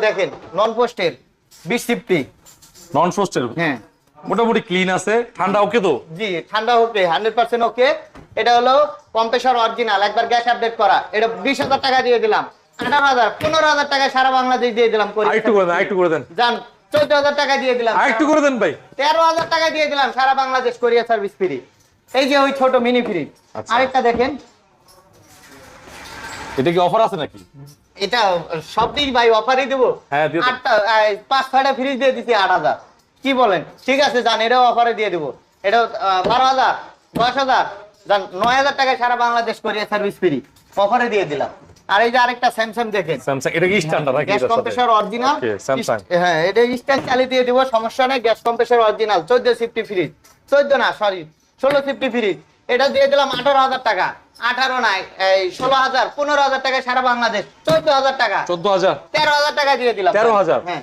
দেখেন নন পোস্টের 2050 নন ফ্রস্টের হ্যাঁ মোটামুটি ক্লিন আছে, ঠান্ডা ওকে তো? জি ঠান্ডা ওকে 100% ওকে। এটা হলো কম্প্রেসর অরিজিনাল, একবার গ্যাস আপডেট করা। এটা 20,000 টাকা দিয়ে দিলাম, 18,000 15,000 টাকা সারা বাংলাদেশ দিয়ে দিলাম। আরেকটু করে দেন, আরেকটু করে দেন, জান 14,000 টাকা দিয়ে দিলাম, আরেকটু করে দেন ভাই। 13,000 টাকা দিয়ে দিলাম, সারা বাংলাদেশ কোরিয়ার সার্ভিস ফ্রি। এই যে ওই ছোট মিনি ফ্রিজ। আচ্ছা। আরেকটা দেখেন, এটা কি অফার আছে নাকি? এটা সব দিন ভাই অফারই দেবো। হ্যাঁ, দিয়ে দেন। 5-6টা ফ্রিজ দিয়ে দিচ্ছি 8,000। কি বলেন? ঠিক আছে জান, এটাও অফারে দিয়ে দেবো। এটা 12,000 10,000 জান 9,000 টাকায় সারা বাংলাদেশ কোরিয়ার সার্ভিস ফ্রি অফারে দিয়ে দিলাম। আর এই যে আরেকটা স্যামসাং দেখেন, স্যামসাং, এটা কি স্ট্যান্ডার্ড নাকি? Gas compressor original. Okay, Samsung. হ্যাঁ এটা স্ট্যান্ড চালিয়ে দিয়ে দিব, সমস্যা নেই। গ্যাস কম্প্রেসর অরিজিনাল 1450 ফ্রিজ, 14 না সরি 1650 ফ্রিজ। এটা দিয়ে দিলাম 18,000 টাকা। 18 নাই, এই 16,000 15,000 টাকায় সারা বাংলাদেশ 14,000 টাকা। 14,000 13,000 টাকা দিয়ে দিলাম। 13,000? হ্যাঁ